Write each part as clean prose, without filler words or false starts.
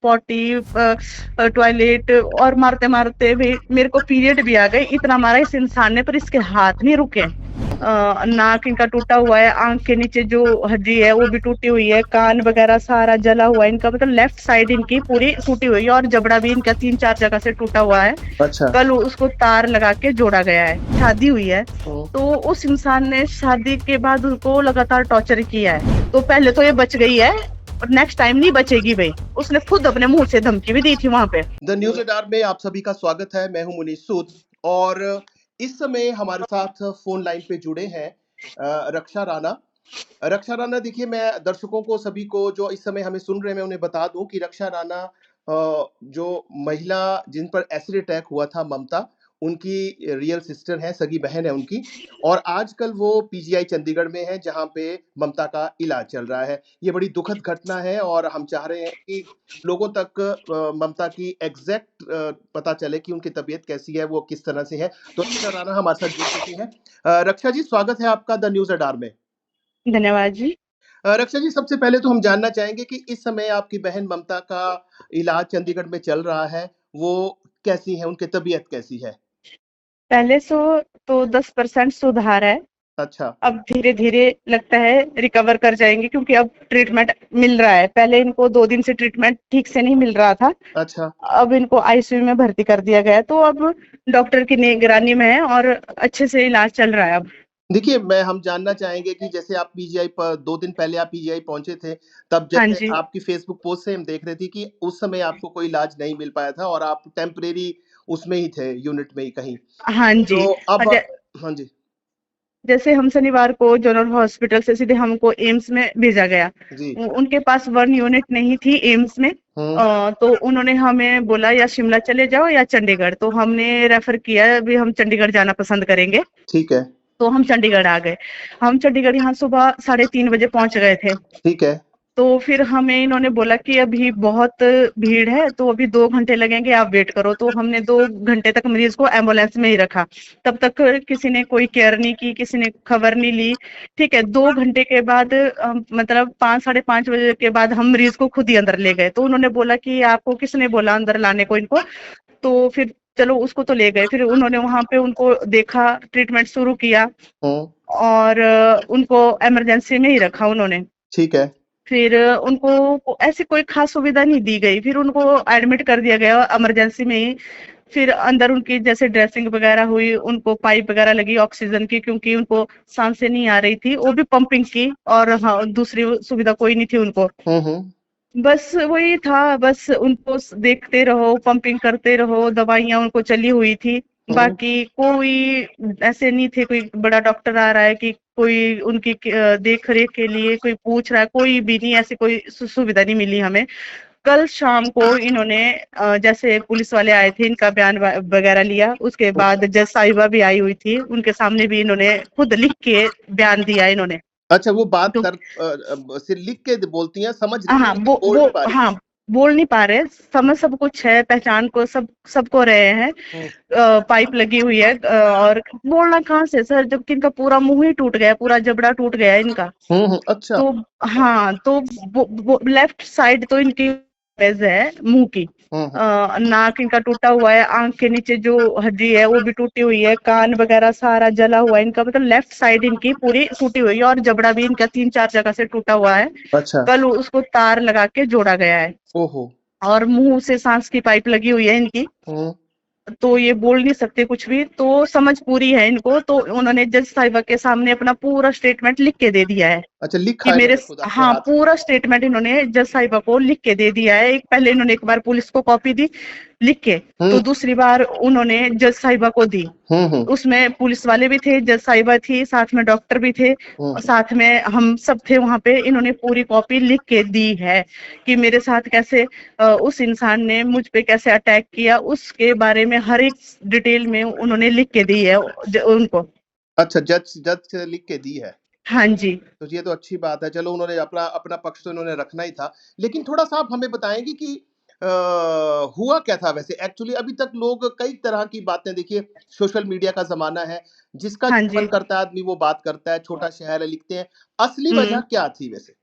Potty toilet और मारते-मारते भी मेरे को पीरियड भी आ गए। इतना मारा इस इंसान ने, पर इसके हाथ नहीं रुके। नाक इनका टूटा हुआ है, आँख के नीचे जो हड्डी है वो भी टूटी हुई है, कान वगैरह सारा जला हुआ है इनका, मतलब लेफ्ट साइड इनकी पूरी टूटी हुई है और जबड़ा भी इनका 3-4 जगह से टूटा हुआ है। अच्छा। कल उसको तार लगा के जोड़ा गया है। शादी हुई है, हुँ। तो उस इंसान ने शादी के बाद उनको लगातार टॉर्चर किया है। तो पहले तो ये बच गई है, और नेक्स्ट टाइम नहीं बचेगी भई। उसने खुद अपने मुँह से धमकी भी दी थी वहाँ पे। द न्यूज़ अडार में आप सभी का स्वागत है। मैं हूं मुनीश सूद और इस समय हमारे साथ फ़ोन लाइन पे जुड़े हैं रक्षा राणा। रक्षा राणा देखिए, मैं दर्शकों को सभी को जो इस समय हमें सुन रहे हैं, मैं उन्हें बता दूं कि रक्षा राणा जो महिला जिन पर एसिड अटैक हुआ था, ममता, उनकी रियल सिस्टर है, सगी बहन है उनकी। और आजकल वो पीजीआई चंडीगढ़ में है जहां पे ममता का इलाज चल रहा है। ये बड़ी दुखद घटना है और हम चाह रहे हैं कि लोगों तक ममता की एग्जैक्ट पता चले कि उनकी तबीयत कैसी है, वो किस तरह से है। तो रक्षा राणा हमारे साथ जुड़ चुकी हैं। रक्षा जी, स्वागत है आपका द न्यूज़ अडार में। धन्यवाद जी। रक्षा जी, सबसे पहले तो हम जानना चाहेंगे कि इस समय आपकी बहन ममता का इलाज चंडीगढ़ में चल रहा है, वो कैसी हैं? उनकी तबीयत कैसी है? पहले सो तो 10% सुधार है। अच्छा। अब धीरे-धीरे लगता है रिकवर कर जाएँगे, क्योंकि अब ट्रीटमेंट मिल रहा है। पहले इनको 2 दिन से ट्रीटमेंट ठीक से नहीं मिल रहा था। अच्छा। अब इनको आईसीयू में भर्ती कर दिया गया है, तो अब डॉक्टर की निगरानी में है और अच्छे से इलाज चल रहा है अब। देखिए, हम जानना चाहेंगे कि जैसे आप पीजीआई प 2 दिन पहले आप पीजीआई पहुँचे थे, तब हाँ जैसे जी। आपकी फ़ेसबुक पोस्ट से हम देख रहे थे कि उस समय आपको कोई इलाज नहीं मिल पाया था और आप टेम्परेरी उसमें ही थे, यूनिट में ही कहीं। हाँ जी। तो अब ज हाँ जी। जैसे हम शनिवार को जनरल हॉस्पिटल से सीधे हमको एम्स में भेजा गया। जी। उनके पास 1 यूनिट नहीं थी एम्स में। हुँ। तो उन्होंने हमें बोला या शिमला चले जाओ या चंडीगढ़, तो हमने रेफर किया अभी हम चंडीगढ़ जाना पसंद करेंगे। ठीक है। तो हम चंडीगढ़ आ गए। हम चंडीगढ़ यहाँ सुबह 3:30 बजे पहुँच गए थे। ठीक है। तो फिर हमें इन्होंने बोला कि अभी बहुत भीड़ है, तो अभी 2 घंटे लगेंगे, आप वेट करो। तो हमने 2 घंटे तक मरीज को एम्बुलेंस में ही रखा। तब तक किसी ने कोई केयर नहीं की, किसी ने खबर नहीं ली। ठीक है, 2 घंटे के बाद मतलब 5 साढ़े 5 बजे के बाद हम मरीज को खुद ही अंदर ले गए। तो उन्होंने बोला कि आपको किसने बोला अंदर लाने को इनको? तो फिर चलो उसको तो ले गए। फिर उन्होंने वहाँ पे उनको देखा, ट्रीटमेंट शुरू किया हुँ। और उनको इमरजेंसी में ही रखा उन्होंने। ठीक है। फिर उनको ऐसी कोई ख़ास सुविधा नहीं दी गई, फिर उनको एडमिट कर दिया गया इमरजेंसी में ही। फिर अंदर उनकी जैसे ड्रेसिंग वगैरह हुई, उनको पाइप वगैरह लगी ऑक्सीजन की, क्योंकि उनको साँसें नहीं आ रही थी, वो भी पंपिंग की। और हाँ, दूसरी सुविधा कोई नहीं थी उनको। हुँ, हुँ। बस वही था, बस उनको देखते रहो, पंपिंग करते रहो, दवाइयाँ उनको चली हुई थी। हुँ। बाकी कोई ऐसे नहीं थे, कोई बड़ा डॉक्टर आ रहा है कि कोई उनकी देख-रेख के लिए कोई पूछ रहा है, कोई भी नहीं, ऐसी कोई सुविधा नहीं मिली हमें। कल शाम को इन्होंने जैसे पुलिस वाले आए थे, इनका बयान वगैरह लिया, उसके बाद जज साहिबा भी आई हुई थी, उनके सामने भी इन्होंने खुद लिख के बयान दिया इन्होंने। अच्छा, वो बात तो कर सिर्फ़ लिख के बोलती हैं, समझ रही हैं हाँ, लेकिन बोल नहीं पा रही। हाँ, बोल नहीं पा रहे, समझ सब कुछ है, पहचान को सबको रहे हैं। हुँ। पाइप लगी हुई है, और बोलना कहाँ से सर, जबकि इनका पूरा मुँह ही टूट गया है, पूरा जबड़ा टूट गया है इनका। हुँ, हुँ। अच्छा। तो हाँ, तो वो लेफ्ट साइड तो इनकी डैमेज है मुँह की। हुँ, हुँ। नाक इनका टूटा हुआ है, आँख के नीचे जो हड्डी है वो भी टूटी हुई है, कान वगैरह सारा जला हुआ है इनका, मतलब लेफ्ट साइड इनकी पूरी टूटी हुई है और जबड़ा भी इनका 3-4 जगह से टूटा हुआ है। अच्छा। कल उसको तार लगा के जोड़ा गया है ओहो! और मुँह से सांस की पाइप लगी हुई है इनकी। हुँ। तो ये बोल नहीं सकते कुछ भी, तो समझ पूरी है इनको। तो उन्होंने जज साहिबा के सामने अपना पूरा स्टेटमेंट लिख के दे दिया है अच्छा, लिखा कि है मेरे इन्होंने खुद अपने हाँ, हाथ से। पूरा स्टेटमेंट इन्होंने जज साहिबा को लिख के दे दिया है। एक पहले इन्होंने एक बार पुलिस को कॉपी दी लिख के, हुँ। तो दूसरी बार उन्होंने जज साहिबा को दी। हुँ, हुँ। उसमें पुलिस वाले भी थे, जज साहिबा थी, साथ में डॉक्टर भी थे हुँ, और हुँ। साथ में हम सब थे वहाँ पे। इन्होंने पूरी कॉपी लिख के दी है कि मेरे साथ कैसे उस इंसान ने मुझ पे कैसे अटैक किया, उसके बारे में हर एक डिटेल में उन्होंने लिख के दी है उनको। अच्छा, जज जज से लिख के दी है। हाँ जी। तो ये तो अच्छी बात है। चलो, उन्होंने अपना अपना पक्ष तो इन्होंने रखना ही था। लेकिन थोड़ा-सा आप हमें बताएँगे कि अ, हुआ क्या था वैसे? एक्चुअली अभी तक लोग कई तरह की बातें, देखिए, सोशल मीडिया का ज़माना है, जिसका हाँ जो जी। मन करता है आदमी वो बात करता है, छोटा शहर है लिखते हैं। असली वजह हुँ। क्या थी वैसे?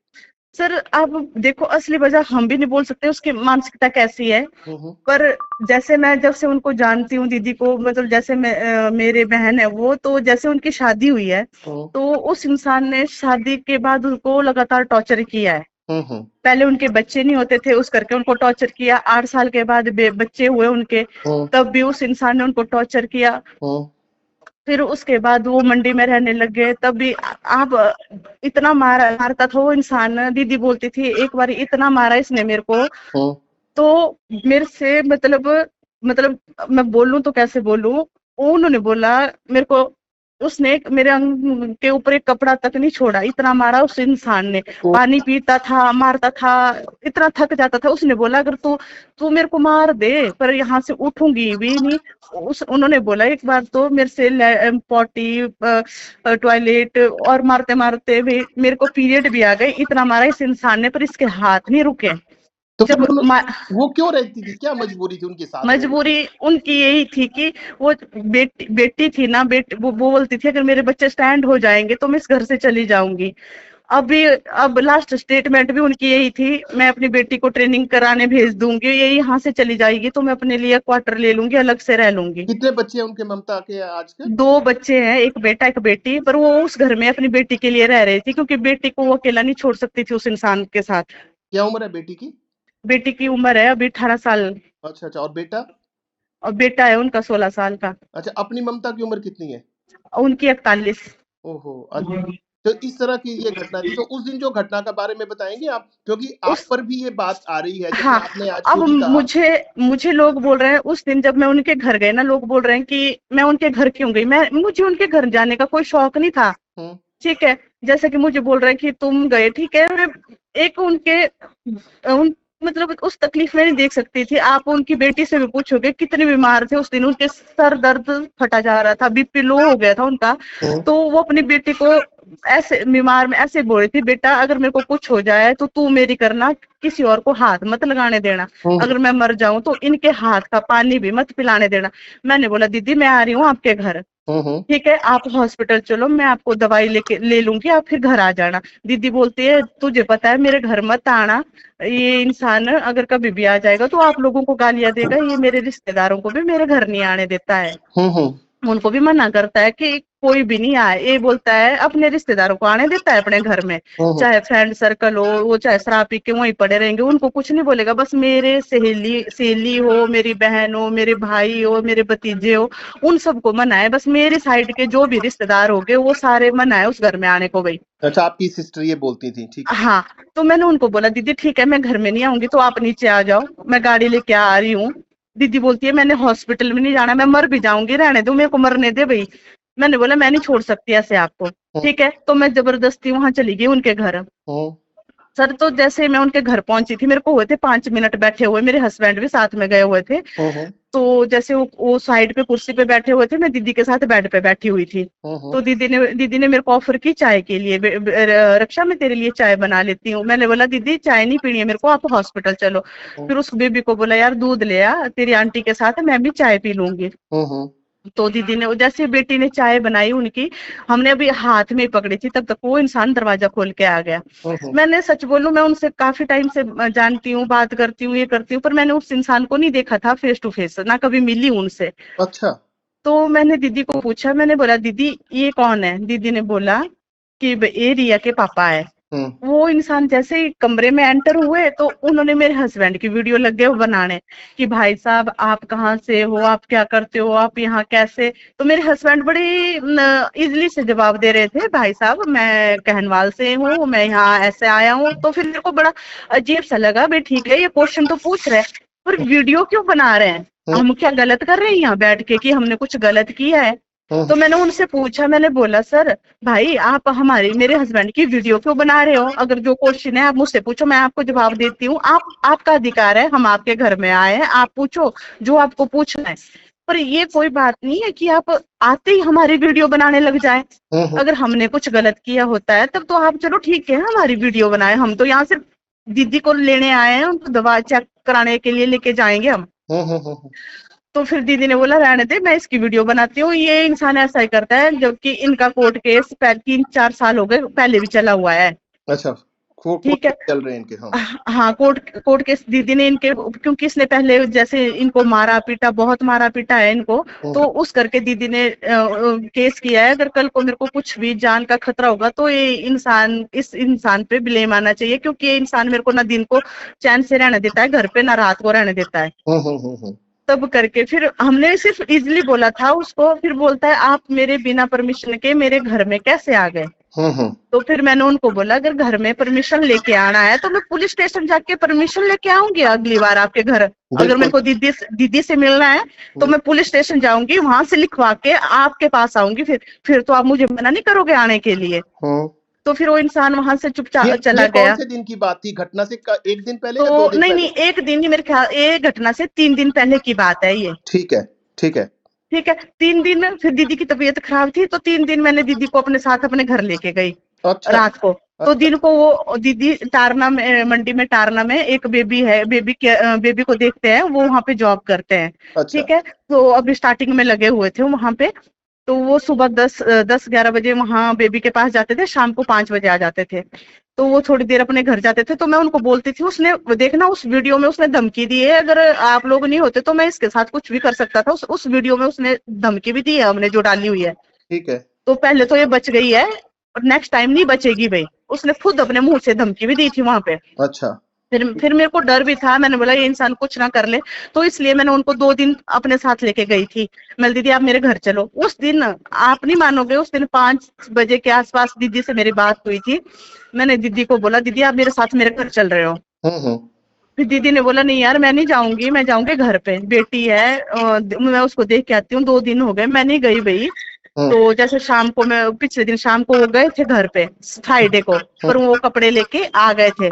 सर आप देखो, असली वजह हम भी नहीं बोल सकते उसकी मानसिकता कैसी है। हम्म। पर जैसे मैं जब से उनको जानती हूँ दीदी को, मतलब जैसे मैं मेरे बहन है वो, तो जैसे उनकी शादी हुई है हम्म। तो उस इंसान ने शादी के बाद उनको लगातार टॉर्चर किया है। हम्म। पहले उनके बच्चे नहीं होते थे उस करके उनको टॉर्चर किया, 8 साल के बाद बच्चे हुए उनके, हम्म। तब भी उस इंसान ने उनको टॉर्चर किया। हम्म। फिर उसके बाद वो मंडी में रहने लग गए, तब भी आप इतना मारता था वो इंसान। दीदी बोलती थी एक बार इतना मारा इसने मेरे को, हम्म। तो मेरे से मतलब मैं बोलूं तो कैसे बोलूं। उन्होंने बोला मेरे को, उसने मेरे अंग के ऊपर एक कपड़ा तक नहीं छोड़ा, इतना मारा उस इंसान ने। तो पानी पीता था, मारता था, इतना थक जाता था। उसने बोला अगर तू तू मेरे को मार दे पर यहाँ से उठूंगी भी नहीं। उस उन्होंने बोला एक बार तो मेरे से पॉटी टॉयलेट और मारते मारते भी मेरे को पीरियड भी आ गए, इतना मारा इस इंसान ने, पर इसके हाथ नहीं रुके। तो फिर जब वो क्यों रहती थी, क्या मजबूरी थी उनके साथ रहने की? मजबूरी उनकी यही थी कि वो बेटी थी ना, वो बोलती थी अगर मेरे बच्चे स्टैंड हो जाएंगे तो मैं इस घर से चली जाऊंगी। अब लास्ट स्टेटमेंट भी उनकी यही थी, मैं अपनी बेटी को ट्रेनिंग कराने भेज दूंगी, ये यहाँ से चली जाएगी तो मैं अपने लिए क्वार्टर ले लूंगी, अलग से रह लूंगी। कितने बच्चे हैं उनके ममता के आज के? 2 बच्चे हैं, एक बेटा एक बेटी, पर वो उस घर में अपनी बेटी के लिए रह रही थी क्योंकि बेटी को वो अकेला नहीं छोड़ सकती थी उस इंसान के साथ। क्या उम्र है बेटी की? बेटी की उम्र है अभी 18 साल, अच्छा अच्छा, और बेटा? और बेटा है उनका 16 साल का। अच्छा, अपनी ममता की उम्र कितनी है? उनकी 41। ओहो, अच्छा। तो इस तरह की ये घटना थी, तो उस दिन जो घटना के बारे में बताएंगे आप, क्योंकि आप उस पर भी ये बात आ रही है, जैसे हाँ, आपने आज अब खुद ही कहा। मुझे मुझे लोग बोल रहे हैं उस दिन जब मैं उनके घर गए ना, लोग बोल रहे हैं कि मैं उनके घर क्यों गई, मैं मुझे उनके घर जाने का कोई शौक नहीं था। हम्म। ठीक है, जैसे कि मुझे बोल रहे हैं कि तुम गए, ठीक है, मैं एक उनके उन मतलब उस तकलीफ में नहीं देख सकती थी। आप उनकी बेटी से भी पूछोगे कितने बीमार थे उस दिन, उनके सर दर्द फटा जा रहा था, बीपी लो हो गया था उनका। हम्म। तो वो अपनी बेटी को ऐसे बीमार में ऐसे बोल रही थी, बेटा अगर मेरे को कुछ हो जाए तो तू मेरी करना, किसी और को हाथ मत लगाने देना, हम्म। अगर मैं मर जाऊं तो इनके हाथ का पानी भी मत पिलाने देना। मैंने बोला दीदी मैं आ रही हूँ आपके घर, हम्म। ठीक है, आप हॉस्पिटल चलो, मैं आपको दवाई लेके ले लूंगी, आप फिर घर आ जाना। दीदी बोलती है तुझे पता है मेरे घर मत आना, ये इंसान अगर कभी भी आ जाएगा तो आप लोगों को गालियां देगा, ये मेरे रिश्तेदारों को भी मेरे घर नहीं आने देता है, हम्म। उनको भी मना करता है कि कोई भी नहीं आए। ये बोलता है अपने रिश्तेदारों को आने देता है अपने घर में, हम्म। चाहे फ्रेंड सर्कल हो, वो चाहे शराब पी के वहीं पड़े रहेंगे, उनको कुछ नहीं बोलेगा, बस मेरे सहेली सहेली हो, मेरी बहन हो, मेरे भाई हो, मेरे भतीजे हो, उन सबको मना है, बस मेरे साइड के जो भी रिश्तेदार हो गए वो सारे मना है उस घर में आने को भाई। अच्छा, आपकी सिस्टर ये बोलती थी, ठीक है। हाँ, तो मैंने उनको बोला दीदी ठीक है मैं घर में नहीं आऊंगी तो आप नीचे आ जाओ, मैं गाड़ी लेके आ रही हूँ। दीदी बोलती है मैंने हॉस्पिटल में नहीं जाना, मैं मर भी जाऊंगी, रहने दो मेरे को मरने दे भाई। मैंने बोला मैं नहीं छोड़ सकती ऐसे आपको। हम्म। ठीक है, तो मैं जबरदस्ती वहां चली गई उनके घर। हम्म। सर तो जैसे मैं उनके घर पहुंची थी, मेरे को हुए थे 5 मिनट बैठे हुए, मेरे हस्बैंड भी साथ में गए हुए थे। हम्म। तो जैसे वो साइड पे कुर्सी पे बैठे हुए थे, मैं दीदी के साथ बेड पे बैठी हुई थी। हम्म। तो दीदी ने मेरे को ऑफर की चाय के लिए, रक्षा मैं तेरे लिए चाय बना लेती हूँ। मैंने बोला दीदी चाय नहीं पीनी है मेरे को, आप हॉस्पिटल चलो। फिर उस बेबी को बोला यार दूध ले आ, तेरी आंटी के साथ मैं भी चाय पी लूंगी। हम्म। तो दीदी ने जैसे बेटी ने चाय बनाई उनकी, हमने अभी हाथ में पकड़ी थी तब तक वो इंसान दरवाजा खोल के आ गया। हम्म। मैंने सच बोलूं, मैं उनसे काफी टाइम से जानती हूँ, बात करती हूँ, ये करती हूँ, पर मैंने उस इंसान को नहीं देखा था फेस टू फेस, ना कभी मिली उनसे। अच्छा। तो मैंने दीदी को पूछा, मैंने बोला दीदी ये कौन है? दीदी ने बोला कि ये रिया के पापा है। हम्म। वो इंसान जैसे ही कमरे में एंटर हुए तो उन्होंने मेरे हस्बैंड की वीडियो लग गए वो बनाने कि भाई साहब आप कहाँ से हो, आप क्या करते हो, आप यहाँ कैसे। तो मेरे हस्बैंड बड़े इजली से जवाब दे रहे थे, भाई साहब मैं कहनवाल से हूँ, मैं यहाँ ऐसे आया हूँ। तो फिर मेरे को बड़ा अजीब सा लगा, भाई ठीक है ये क्वेश्चन तो पूछ रहे हैं, पर वीडियो क्यों बना रहे हैं? हम्म। हम क्या गलत कर रहे हैं यहाँ बैठ के कि हमने कुछ गलत किया है? हम्म। तो मैंने उनसे पूछा, मैंने बोला सर भाई आप हमारी मेरे हस्बैंड की वीडियो क्यों बना रहे हो? अगर जो क्वेश्चन है आप मुझसे पूछो, मैं आपको जवाब देती हूँ, आप आपका अधिकार है, हम आपके घर में आए हैं, आप पूछो जो आपको पूछना है। पर ये कोई बात नहीं है कि आप आते ही हमारी वीडियो बनाने लग जाए। हम्म। अगर हमने कुछ गलत किया होता है तब तो आप चलो ठीक है हमारी वीडियो बनाए, हम तो यहाँ सिर्फ दीदी को लेने आए हैं, उनको दवा चेक कराने के लिए लेके जाएंगे हम। हम्म। तो फिर दीदी ने बोला रहने दे मैं इसकी वीडियो बनाती हूँ, ये इंसान ऐसा ही करता है, जबकि इनका कोर्ट केस 3-4 साल हो गए पहले भी चला हुआ है। अच्छा, ठीक है। चल रहे हैं इनके। हाँ हाँ, कोर्ट केस दीदी ने इनके, क्योंकि इसने पहले जैसे इनको मारा पीटा, बहुत मारा पीटा है इनको, तो उस करके दीदी ने केस किया है। अगर कल को मेरे को कुछ भी जान का खतरा होगा तो ये इस इंसान पे ब्लेम आना चाहिए, क्योंकि ये इंसान मेरे को ना दिन को चैन से रहने देता है घर पे, ना रात को रहने देता है। तब करके फिर हमने सिर्फ इजीली बोला था उसको, फिर बोलता है आप मेरे बिना परमिशन के मेरे घर में कैसे आ गए। तो फिर मैंने उनको बोला अगर घर में परमिशन लेके आना है तो मैं पुलिस स्टेशन जाके परमिशन लेके आऊंगी अगली बार आपके घर। अगर मेरे को दीदी से मिलना है तो मैं पुलिस स्टेशन जाऊंगी, वहां से लिखवा के आपके पास आऊंगी। फिर तो आप मुझे मना नहीं करोगे आने के लिए। तो फिर वो इंसान वहां से चुपचाप चला गया। कौन से दिन की बात थी? घटना से एक दिन पहले तो या 2 दिन नहीं, एक दिन ही, मेरे ख्याल ये घटना से 3 दिन पहले की बात है ये। ठीक है ठीक है ठीक है। 3 दिन फिर दीदी की तबीयत खराब थी, तो 3 दिन मैंने दीदी को अपने साथ अपने घर लेके गई। अच्छा, रात को। तो दिन को वो दीदी टारना में, मंडी में टारना में एक बेबी है, बेबी को देखते हैं, वो वहां पे जॉब करते हैं। अच्छा। ठीक है। तो अभी स्टार्टिंग में लगे हुए थे वहां पे। तो वो सुबह 10-11 बजे वहां बेबी के पास जाते थे, शाम को 5 बजे आ जाते थे। तो वो थोड़ी देर अपने घर जाते थे, तो मैं उनको बोलती थी, उसने देखना उस वीडियो में उसने धमकी दी है, अगर आप लोग नहीं होते तो मैं इसके साथ कुछ भी कर सकता था। उस वीडियो में उसने धमकी भी दी है हमने जो डाली हुई है। ठीक है। तो पहले तो ये बच गई है और नेक्स्ट टाइम नहीं बचेगी भाई। उसने खुद अपने मुंह से धमकी भी दी थी वहां पे। अच्छा। फिर मेरे को डर भी था, मैंने बोला ये इंसान कुछ ना कर ले, तो इसलिए मैंने उनको 2 दिन अपने साथ लेके गई थी। मैं दीदी आप मेरे घर चलो। उस दिन आप नहीं मानोगे, उस दिन 5 बजे के आसपास दीदी से मेरी बात हुई थी। मैंने दीदी को बोला दीदी आप मेरे साथ मेरे घर चल रहे हो। फिर दीदी ने बोला नहीं यार मैं नहीं जाऊंगी, मैं जाऊंगी घर पे, बेटी है मैं उसको देख के आती हूँ। 2 दिन हो गए मैं नहीं गई भाई। तो जैसे शाम को, मैं पिछले दिन शाम को वो गए थे घर पे फ्राइडे को, पर वो कपड़े लेके आ गए थे।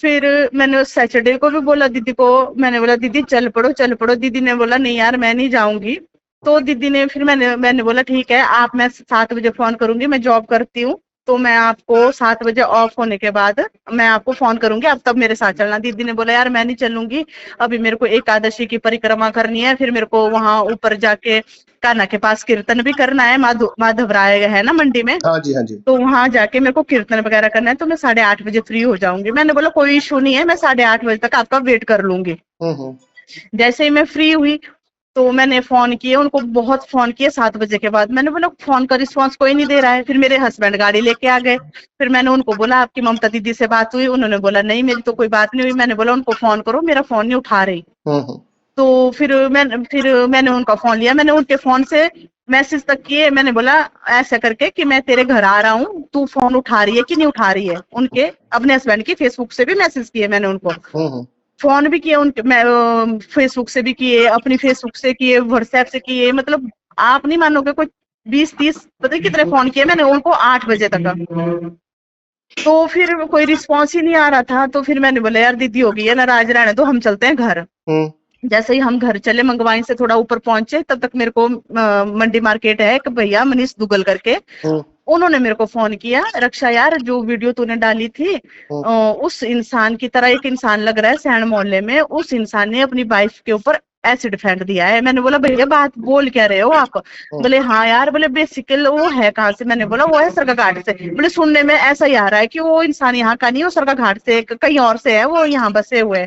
फिर मैंने उस सैटरडे को भी बोला दीदी को, मैंने बोला दीदी चल पड़ो। दीदी ने बोला नहीं यार मैं नहीं जाऊंगी। तो दीदी ने फिर मैंने बोला ठीक है आप, मैं 7 बजे फोन करूंगी, मैं जॉब करती हूँ, तो मैं आपको 7 बजे ऑफ होने के बाद मैं आपको फोन करूंगी, आप तब मेरे साथ चलना। दीदी ने बोला यार मैं नहीं चलूंगी, अभी मेरे को एकादशी की परिक्रमा करनी है, फिर मेरे को वहां ऊपर जाके कान्हा के पास कीर्तन भी करना है, माधव राय है ना मंडी में। हाँ जी हाँ जी। तो वहां जाके मेरे को कीर्तन वगैरह करना है, तो मैं 8:30 बजे फ्री हो जाऊंगी। मैंने बोला कोई इशू नहीं है, मैं 8:30 बजे तक आपका वेट कर लूंगी। जैसे ही मैं फ्री हुई तो मैंने फोन किए उनको, बहुत फोन किए 7 बजे के बाद। मैंने बोला फोन का रिस्पांस कोई नहीं दे रहा है। फिर मेरे हस्बैंड गाड़ी लेके आ गए। फिर मैंने उनको बोला आपकी ममता दीदी से बात हुई? उन्होंने बोला नहीं मेरी तो कोई बात नहीं हुई। मैंने बोला उनको फोन करो, मेरा फोन नहीं उठा रही। तो फिर मैंने उनका फोन लिया, मैंने उनके फोन से मैसेज तक किए। मैंने बोला ऐसा करके कि मैं तेरे घर आ रहा हूँ, तू फोन उठा रही है कि नहीं उठा रही है। उनके अपने हस्बैंड की फेसबुक से भी मैसेज किए मैंने उनको, फोन भी किए उनके, मैं फेसबुक से भी किए, अपनी फेसबुक से किए, व्हाट्सएप से किए, मतलब आप नहीं मानोगे कोई 20-30 पता कितने फोन किए मैंने उनको 8 बजे तक। तो फिर कोई रिस्पॉन्स ही नहीं आ रहा था। तो फिर मैंने बोला यार दीदी होगी है नाराज रहने दो, हम चलते हैं घर। जैसे ही हम घर चले, मंगवाई से थोड़ा ऊपर पहुंचे, तब तक मेरे को मंडी मार्केट है एक भैया मनीष दुगल करके, उन्होंने मेरे को फोन किया, रक्षा यार जो वीडियो तूने डाली थी उस इंसान की तरह एक इंसान लग रहा है सैंड मोहल्ले में, उस इंसान ने अपनी वाइफ के ऊपर एसिड फेंक दिया है। मैंने बोला भैया बात बोल क्या रहे हो आप? बोले हाँ यार, बोले बेसिकल वो है कहाँ से? मैंने बोला वो है सरका घाट से। बोले सुनने में ऐसा ही आ रहा है कि वो इंसान यहाँ का नहीं, वो सरका घाट से कहीं और से है, वो यहाँ बसे हुए।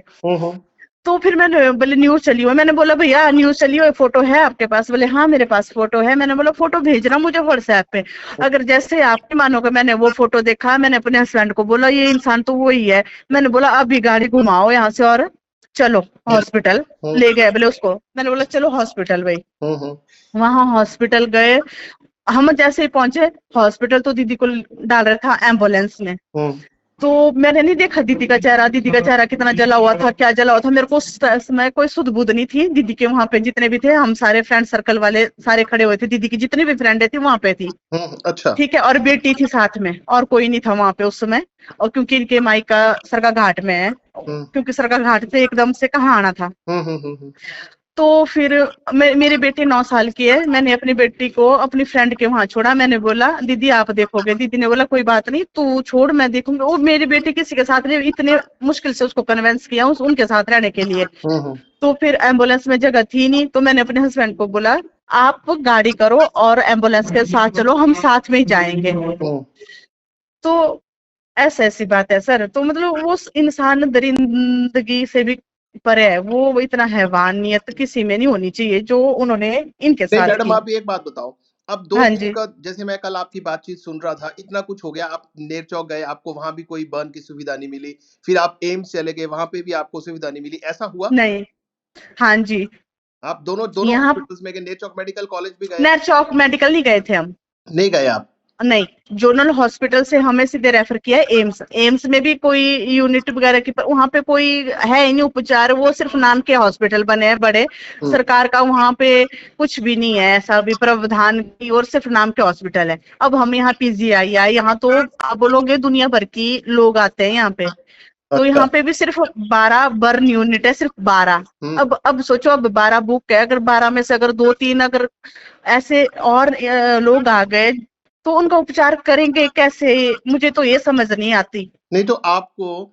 तो फिर मैंने बोले न्यूज चली हुई। मैंने बोला भैया न्यूज चली हुई, फोटो है आपके पास? बोले हाँ मेरे पास फोटो है। मैंने बोला फोटो भेजना मुझे व्हाट्सएप पे। अगर जैसे आप नहीं मानोगे, मैंने वो फोटो देखा, मैंने अपने हस्बैंड को बोला ये इंसान तो वही है। मैंने बोला अभी गाड़ी घुमाओ यहाँ से और चलो हॉस्पिटल। ले गए बोले उसको। मैंने बोला चलो हॉस्पिटल भाई। वहां हॉस्पिटल गए हम, जैसे ही पहुंचे हॉस्पिटल तो दीदी को डाल रहा था एम्बुलेंस में। तो मैंने नहीं देखा दीदी का चेहरा कितना जला हुआ था, क्या जला हुआ था। मेरे को उस समय कोई सुध बुध नहीं थी। दीदी के वहां पे जितने भी थे, हम सारे फ्रेंड सर्कल वाले सारे खड़े हुए थे, दीदी की जितनी भी फ्रेंड थी वहां पे थी। अच्छा ठीक है। और बेटी थी साथ में, और कोई नहीं था वहां पे उस समय। और क्योंकि इनके मायका सरका घाट में है, क्योंकि सरका घाट से एकदम से कहाँ आना था। तो फिर मेरी बेटी 9 साल की है, मैंने अपनी बेटी को अपनी फ्रेंड के वहां छोड़ा। मैंने बोला दीदी आप देखोगे? दीदी ने बोला कोई बात नहीं तू छोड़ मैं देखूंगी। वो मेरी बेटी किसी के साथ नहीं, इतने मुश्किल से उसको कन्विंस किया उनके साथ रहने के लिए। तो फिर एम्बुलेंस में जगह थी नहीं, तो मैंने अपने हस्बैंड को बोला आप गाड़ी करो और एम्बुलेंस के साथ चलो, हम साथ में ही जाएंगे। तो ऐसी बात है सर। तो मतलब वो इंसान दरिंदगी से भी परे है, वो इतना हैवानियत किसी में नहीं होनी चाहिए जो उन्होंने इनके नहीं साथ मैडम, की। आप एक बात बताओ, अब 2 हाँ दिन जी। का, जैसे मैं कल आपकी बातचीत सुन रहा था, इतना कुछ हो गया, आप नेरचौक गए, आपको वहाँ भी कोई बर्न की सुविधा नहीं मिली, फिर आप एम्स चले गए, वहाँ पे भी आपको सुविधा नहीं मिली, ऐसा हुआ? नहीं। हाँ जी। आप दोनों दोनों यहाँ हॉस्पिटल्स में गए, नेरचौक मेडिकल कॉलेज भी गए? नेरचौक मेडिकल नहीं गए थे हम। नहीं गए आप? नहीं, जोनल हॉस्पिटल से हमें सीधे रेफर किया है एम्स। एम्स में भी कोई यूनिट वगैरह की, वहां पे कोई है ही नहीं उपचार, वो सिर्फ नाम के हॉस्पिटल बने हैं बड़े। हुँ, सरकार का वहां पे कुछ भी नहीं है ऐसा भी प्रावधान की, और सिर्फ नाम के हॉस्पिटल है। अब हम यहाँ पीजीआई आए, यहाँ तो आप बोलोगे दुनिया भर की लोग आते हैं यहाँ पे। तो अच्छा, यहाँ पे भी सिर्फ 12 बर्न यूनिट है, सिर्फ 12। हुँ, अब सोचो, अब 12 बुक है, अगर 12 में से अगर 2-3 अगर ऐसे और लोग आ गए तो उनका उपचार करेंगे कैसे? मुझे तो ये समझ नहीं आती। नहीं तो आपको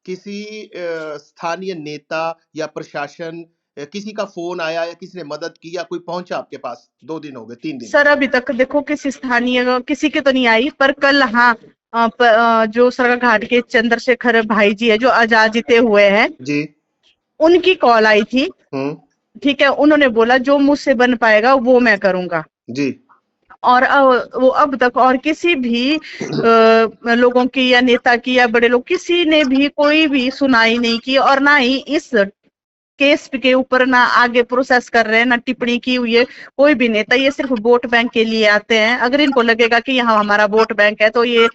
किसी स्थानीय नेता या प्रशासन, किसी का फ़ोन आया या किसी ने मदद की या कोई पहुँचा आपके पास? 2 दिन हो गए, 3 दिन? सर अभी तक देखो किसी स्थानीय किसी की तो नहीं आई, पर कल हाँ, जो सरकाघाट के चंद्रशेखर भाई जी है जो आजाद जीते हुए हैं, जी, उनकी कॉल आई थी। हुँ, ठीक है, उन्होंने बोला जो मुझसे बन पाएगा वो मैं करूंगा। जी। और वो अब तक और किसी भी लोगों की या नेता की या बड़े लोग किसी ने भी कोई भी सुनाई नहीं की, और ना ही इस केस के ऊपर ना आगे प्रोसेस कर रहे हैं, ना टिप्पणी की हुई है कोई भी नेता। ये सिर्फ वोट बैंक के लिए आते हैं। अगर इनको लगेगा कि यहाँ हमारा वोट बैंक है तो ये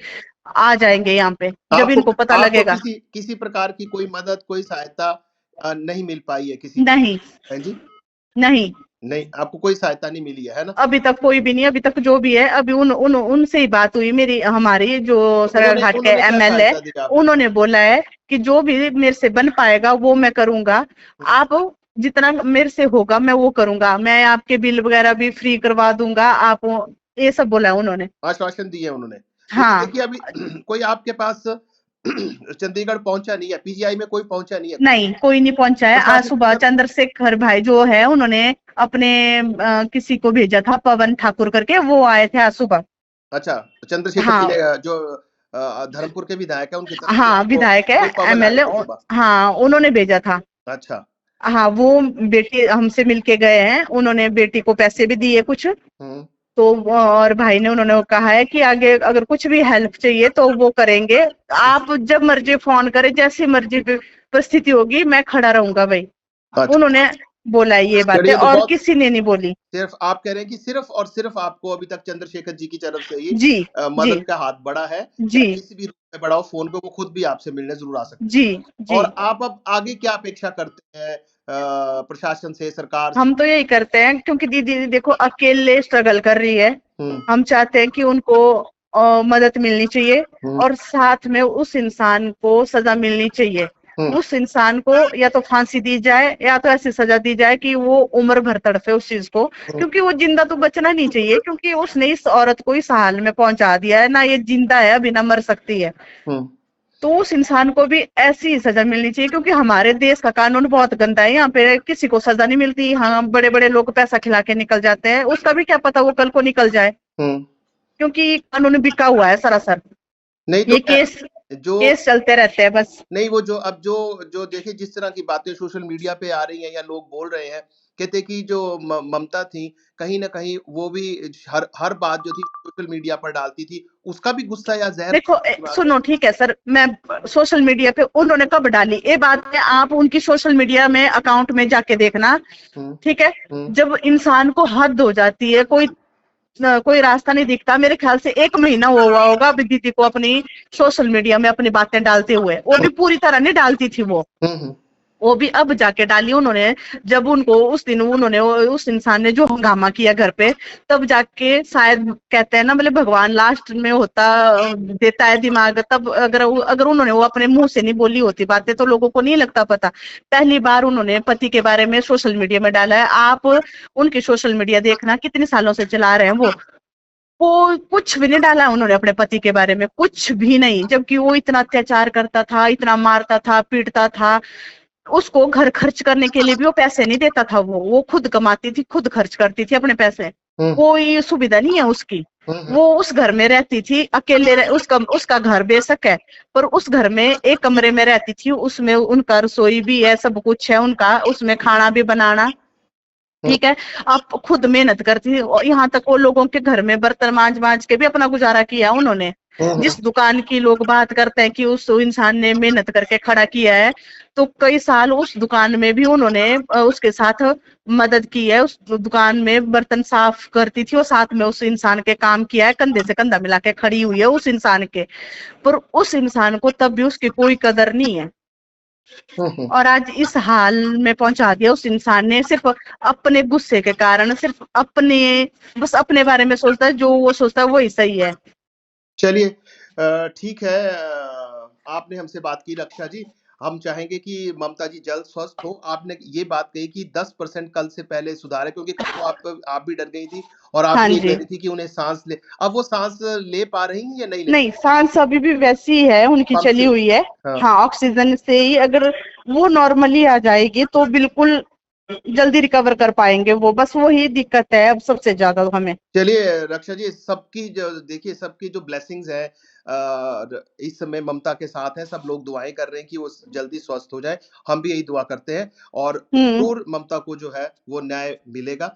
आ जाएंगे यहाँ पे, जब आपको इनको पता आपको लगेगा। किसी किसी प्रकार की कोई मदद, कोई सहायता नहीं मिल पाई है किसी की? नहीं। हैं जी? नहीं, नहीं, आपको कोई सहायता नहीं मिली है ना? अभी तक कोई भी नहीं। अभी तक जो भी है, अभी उन उन उनसे ही बात हुई मेरी, हमारी जो तो सरायघाट के उन्होंने क्या एमएलए, सहायता दी आपको? उन्होंने बोला है कि जो भी मेरे से बन पाएगा वो मैं करूंगा। आप जितना मेरे से होगा मैं वो करूंगा, मैं आपके बिल वगैरह भी फ्री करवा दूंगा आप, ये सब बोला है उन्होंने। आश्वासन दिए उन्होंने। क्योंकि हाँ। देखिए अभी कोई आपके पास चंडीगढ़ पहुँचा नहीं है, पीजीआई में कोई पहुँचा नहीं है, नहीं, कोई नहीं पहुंचा है। आज प्रशासन की सुबह तरफ। चंद्रशेखर भाई जो है उन्होंने अपने किसी को भेजा था, पवन ठाकुर करके, वो आए थे आज सुबह। अच्छा, तो चंद्रशेखर जी हाँ। ने जो धर्मपुर के विधायक हैं उनकी तरफ से हाँ, आपको विधायक है, कोई पवन आए एमएलए। थे सुबह? हाँ, उन्होंने भेजा था। अच्छा, हाँ, वो बेटी हमसे मिलके गए हैं, उन्होंने बेटी को पैसे भी दिए कुछ। हुँ, तो और भाई ने उन्होंने कहा है कि आगे अगर कुछ भी हेल्प चाहिए तो वो करेंगे। आप जब मर्जी फोन करें, जैसी मर्जी परिस्थिति होगी मैं खड़ा रहूंगा भाई। अच्छा। उन्होंने बोला ये बातें, चलिए, तो और बहुत, किसी ने नहीं बोली। सिर्फ आप कह रहे हैं कि सिर्फ और सिर्फ आपको अभी तक चंद्रशेखर जी की तरफ से ही जी। जी। मदद का हाथ बढ़ा है, जी। चाहे किसी भी रूप में बढ़ा हो, फ़ोन पे वो खुद भी आपसे मिलने ज़रूर आ सकते जी। हैं। जी। और आप अब आगे क्या अपेक्षा करते हैं प्रशासन से, सरकार से? हम तो यही करते हैं, क्योंकि दीदी देखो अकेले स्ट्रगल कर रही है। हुँ, हम चाहते हैं कि उनको मदद मिलनी चाहिए, हुँ, और साथ में उस इंसान को सजा मिलनी चाहिए। हुँ, उस इंसान को या तो फांसी दी जाए या तो ऐसी सजा दी जाए कि वो उम्र भर तड़फे उस चीज को, हुँ, क्योंकि वो जिंदा तो बचना नहीं चाहिए, क्योंकि उसने इस औरत को इस हाल में पहुंचा दिया है ना, ये जिंदा है अभी ना मर सकती है। हुँ। तो उस इंसान को भी ऐसी ही सजा मिलनी चाहिए, क्योंकि हमारे देश का कानून बहुत गंदा है। यहाँ पे किसी को सजा नहीं मिलती। हाँ, बड़े बड़े लोग पैसा खिला के निकल जाते हैं, उसका भी क्या पता वो कल को निकल जाए, हुँ। क्योंकि कानून बिका हुआ है सरासर। नहीं तो ये केस जो केस चलते रहते हैं बस। नहीं, वो जो अब जो जो देखिए जिस तरह की बातें सोशल मीडिया पे आ रही हैं या लोग बोल रहे हैं, कहते हैं कि जो ममता थी, कहीं न कहीं वो भी हर हर बात जो थी सोशल मीडिया पर डालती थी, उसका भी गुस्सा या ज़हर देखो दिमाग में। सुनो, ठीक है सर, मैं सोशल मीडिया पे उन्होंने कब डाली ये बात है, आप उनकी सोशल मीडिया में अकाउंट में जाके देखना। हुँ, ठीक है। हुँ, जब इंसान को हद हो जाती है, कोई रास्ता नहीं दिखता। मेरे ख्याल से 1 महीना हुआ होगा अभी दीदी को अपनी सोशल मीडिया में अपनी बातें डालते हुए, वो भी पूरी तरह नहीं डालती थी हुँ, हुँ, वो भी अब जाके डाली उन्होंने। जब उनको उस दिन उन्होंने उस इंसान ने जो हंगामा किया घर पे, तब जाके शायद कहते हैं ना, मतलब भगवान लास्ट में होता देता है दिमाग। तब अगर अगर उन्होंने वो अपने मुंह से नहीं बोली होती बातें तो लोगों को नहीं लगता पता। पहली बार उन्होंने पति के बारे में सोशल मीडिया में डाला है। आप उनकी सोशल मीडिया देखना, कितने सालों से चला रहे हैं वो कुछ भी नहीं डाला उन्होंने अपने पति के बारे में, कुछ भी नहीं। जबकि वो इतना अत्याचार करता था, इतना मारता था, पीटता था। उसको घर खर्च करने के लिए भी वो पैसे नहीं देता था। वो खुद कमाती थी, खुद खर्च करती थी अपने पैसे। हुँ, कोई सुविधा नहीं है उसकी। वो उस घर में रहती थी अकेले उसका घर बेशक है, पर उस घर में एक कमरे में रहती थी, उसमें उनका रसोई भी है, सब कुछ है उनका, उसमें खाना भी बनाना, ठीक है। आप खुद मेहनत करती थी, और यहाँ तक वो लोगों के घर में बर्तन मांज मांज के भी अपना गुजारा किया उन्होंने। जिस दुकान की लोग बात करते हैं कि उस इंसान ने मेहनत करके खड़ा किया है, तो कई साल उस दुकान में भी उन्होंने उसके साथ मदद की है। उस दुकान में बर्तन साफ करती थी और साथ में उस इंसान के काम किया है, कंधे से कंधा मिला के खड़ी हुई है उस इंसान के। पर उस इंसान को तब भी उसकी कोई कदर नहीं है, और आज इस हाल में पहुंचा दिया उस इंसान ने, सिर्फ अपने गुस्से के कारण, सिर्फ अपने, बस अपने बारे में सोचता है, जो वो सोचता है वही सही है। चलिए ठीक है, आपने हमसे बात की रक्षा जी। हम चाहेंगे कि ममता जी जल्द स्वस्थ हो। आपने ये बात कही कि 10% कल से पहले सुधार है, क्योंकि कल तो आप भी डर गई थी और आप हाँ भी ये कह जी। रही थी कि उन्हें सांस ले, अब वो सांस ले पा रही हैं या नहीं ले नहीं, सांस अभी भी वैसी है उनकी, पंप चली से? हुई है। हाँ। हाँ, ऑक्सीजन से ही अगर वो नॉर्मली आ जाएगी तो बिल्कुल जल्दी रिकवर कर पाएंगे वो, बस वही दिक्कत है अब सबसे ज्यादा तो हमें। चलिए रक्षा जी, सबकी जो देखिए सबकी जो ब्लेसिंग्स है इस समय ममता के साथ है, सब लोग दुआएं कर रहे हैं कि वो जल्दी स्वस्थ हो जाए। हम भी यही दुआ करते हैं और हम्म। जरूर ममता को जो है वो न्याय मिलेगा,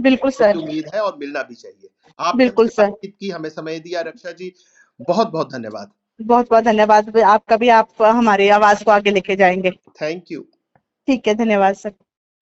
बिल्कुल ऐसी सर। उम्मीद है और मिलना भी चाहिए। आपने बिल्कुल हमसे सर। बातचीत की, हमें समय दिया रक्षा जी, बहुत बहुत धन्यवाद। बहुत बहुत धन्यवाद आपका भी, आप हमारी आवाज को आगे लेके जाएंगे। Thank you. ठीक है, धन्यवाद सर।